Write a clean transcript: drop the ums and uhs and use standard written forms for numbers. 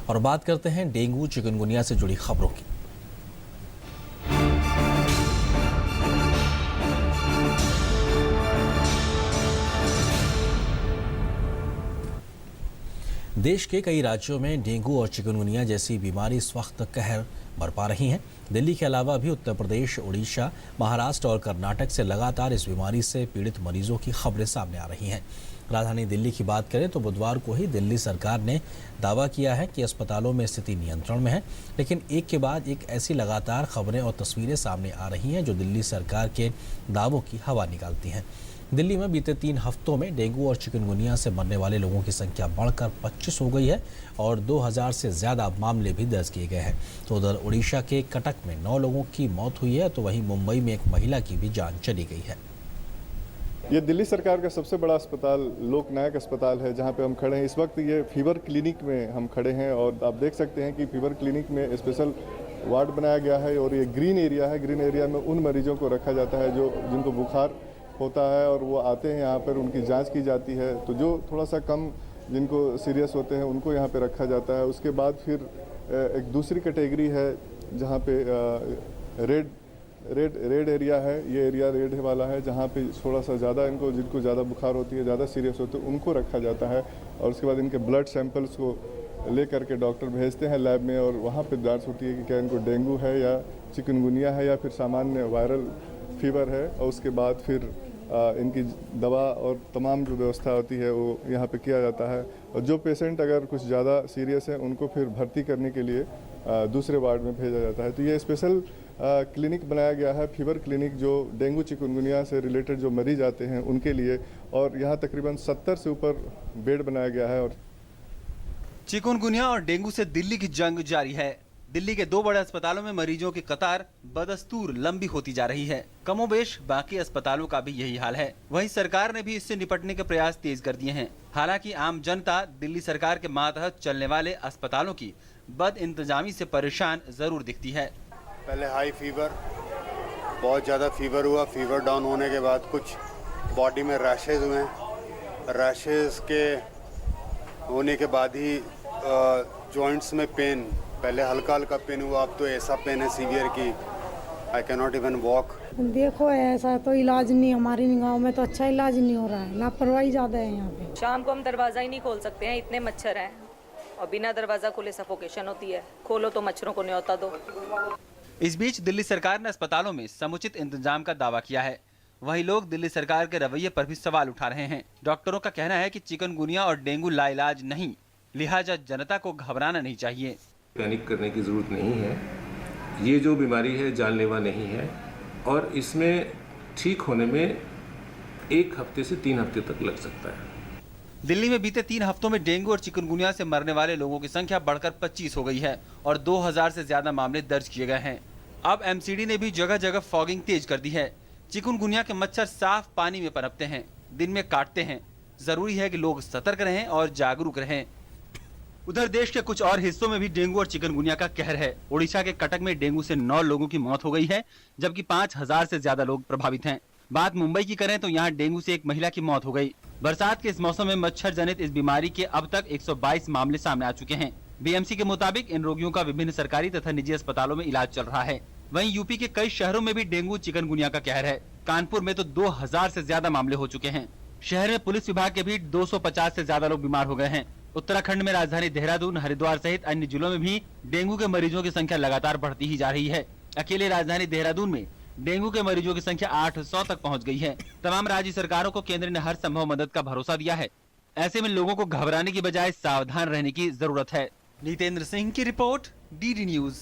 और बात करते हैं डेंगू चिकनगुनिया से जुड़ी खबरों की। देश के कई राज्यों में डेंगू और चिकनगुनिया जैसी बीमारी इस वक्त कहर बरपा रही हैं। दिल्ली के अलावा भी उत्तर प्रदेश, उड़ीसा, महाराष्ट्र और कर्नाटक से लगातार इस बीमारी से पीड़ित मरीजों की खबरें सामने आ रही हैं। राजधानी दिल्ली की बात करें तो बुधवार को ही दिल्ली सरकार ने दावा किया है कि अस्पतालों में स्थिति नियंत्रण में है, लेकिन एक के बाद एक ऐसी लगातार खबरें और तस्वीरें सामने आ रही हैं जो दिल्ली सरकार के दावों की हवा निकालती हैं। दिल्ली में बीते 3 हफ्तों में डेंगू और चिकनगुनिया से मरने वाले लोगों की संख्या बढ़कर 25 हो गई है और 2000 से ज़्यादा मामले भी दर्ज किए गए हैं। तो उधर उड़ीसा के कटक में 9 लोगों की मौत हुई है, तो वहीं मुंबई में एक महिला की भी जान चली गई है। ये दिल्ली सरकार का सबसे बड़ा अस्पताल लोकनायक अस्पताल है, जहाँ पे हम खड़े हैं इस वक्त। ये फीवर क्लिनिक में हम खड़े हैं और आप देख सकते हैं कि फीवर क्लिनिक में स्पेशल वार्ड बनाया गया है और ये ग्रीन एरिया है। ग्रीन एरिया में उन मरीजों को रखा जाता है जिनको बुखार होता है और वो आते हैं यहाँ पर, उनकी जांच की जाती है। तो जो थोड़ा सा कम जिनको सीरियस होते हैं उनको यहाँ पे रखा जाता है। उसके बाद फिर एक दूसरी कैटेगरी है जहाँ पे रेड एरिया है। ये एरिया रेड वाला है जहाँ पे थोड़ा सा ज़्यादा जिनको ज़्यादा बुखार होती है, ज़्यादा सीरियस होते हैं, उनको रखा जाता है। और उसके बाद इनके ब्लड सैंपल्स को ले करके डॉक्टर भेजते हैं लैब में और वहाँ पे जांच होती है कि क्या इनको डेंगू है या चिकनगुनिया है या फिर सामान्य वायरल फीवर है। और उसके बाद फिर इनकी दवा और तमाम जो व्यवस्था होती है वो यहाँ पे किया जाता है। और जो पेशेंट अगर कुछ ज़्यादा सीरियस है उनको फिर भर्ती करने के लिए दूसरे वार्ड में भेजा जाता है। तो ये स्पेशल क्लिनिक बनाया गया है, फीवर क्लिनिक, जो डेंगू चिकनगुनिया से रिलेटेड जो मरीज आते हैं उनके लिए। और यहाँ तकरीबन 70 से ऊपर बेड बनाया गया है। और चिकनगुनिया और डेंगू से दिल्ली की जंग जारी है। दिल्ली के 2 बड़े अस्पतालों में मरीजों की कतार बदस्तूर लंबी होती जा रही है। कमोबेश बाकी अस्पतालों का भी यही हाल है। वहीं सरकार ने भी इससे निपटने के प्रयास तेज कर दिए हैं। हालांकि आम जनता दिल्ली सरकार के मातहत चलने वाले अस्पतालों की बद इंतजामी से परेशान जरूर दिखती है। पहले हाई फीवर, बहुत ज़्यादा फीवर हुआ। फीवर डाउन होने के बाद कुछ बॉडी में रैशेज हुए। रैशेज के होने के बाद ही जॉइंट्स में पेन, पहले हल्का हल्का पेन हुआ, अब तो ऐसा पेन है सीवियर कि I can not even walk. देखो ऐसा तो इलाज नहीं, हमारी गांव में तो अच्छा इलाज नहीं हो रहा है, लापरवाही ज़्यादा है यहाँ पे। शाम को हम दरवाज़ा ही नहीं खोल सकते हैं, इतने मच्छर हैं और बिना दरवाज़ा खोले सफोकेशन होती है। खोलो तो मच्छरों को न्योता दो। इस बीच दिल्ली सरकार ने अस्पतालों में समुचित इंतजाम का दावा किया है। वहीं लोग दिल्ली सरकार के रवैये पर भी सवाल उठा रहे हैं। डॉक्टरों का कहना है कि चिकनगुनिया और डेंगू लाइलाज नहीं, लिहाजा जनता को घबराना नहीं चाहिए। पैनिक करने की जरूरत नहीं है। ये जो बीमारी है जानलेवा नहीं है और इसमें ठीक होने में 1 हफ्ते से 3 हफ्ते तक लग सकता है। दिल्ली में बीते 3 हफ्तों में डेंगू और चिकनगुनिया से मरने वाले लोगों की संख्या बढ़कर 25 हो गई है और 2000 से ज्यादा मामले दर्ज किए गए हैं। अब एमसीडी ने भी जगह जगह फॉगिंग तेज कर दी है। चिकनगुनिया के मच्छर साफ पानी में पनपते हैं, दिन में काटते हैं। जरूरी है कि लोग सतर्क रहें और जागरूक रहें। उधर देश के कुछ और हिस्सों में भी डेंगू और चिकनगुनिया का कहर है। ओडिशा के कटक में डेंगू से 9 लोगों की मौत हो गई है, जबकि 5000 से ज्यादा लोग प्रभावित हैं। बात मुंबई की करें तो यहाँ डेंगू से एक महिला की मौत हो गई। बरसात के इस मौसम में मच्छर जनित इस बीमारी के अब तक 122 मामले सामने आ चुके हैं। बीएमसी के मुताबिक इन रोगियों का विभिन्न सरकारी तथा निजी अस्पतालों में इलाज चल रहा है। वहीं यूपी के कई शहरों में भी डेंगू चिकनगुनिया का कहर है। कानपुर में तो 2000 से ज्यादा मामले हो चुके हैं। शहर में पुलिस विभाग के भी 250 से ज्यादा लोग बीमार हो गए हैं। उत्तराखंड में राजधानी देहरादून, हरिद्वार सहित अन्य जिलों में भी डेंगू के मरीजों की संख्या लगातार बढ़ती ही जा रही है। अकेले राजधानी देहरादून में डेंगू के मरीजों की संख्या 800 तक पहुंच गई है। तमाम राज्य सरकारों को केंद्र ने हर संभव मदद का भरोसा दिया है। ऐसे में लोगों को घबराने की बजाय सावधान रहने की जरूरत है। नितेंद्र सिंह की रिपोर्ट, डीडी न्यूज।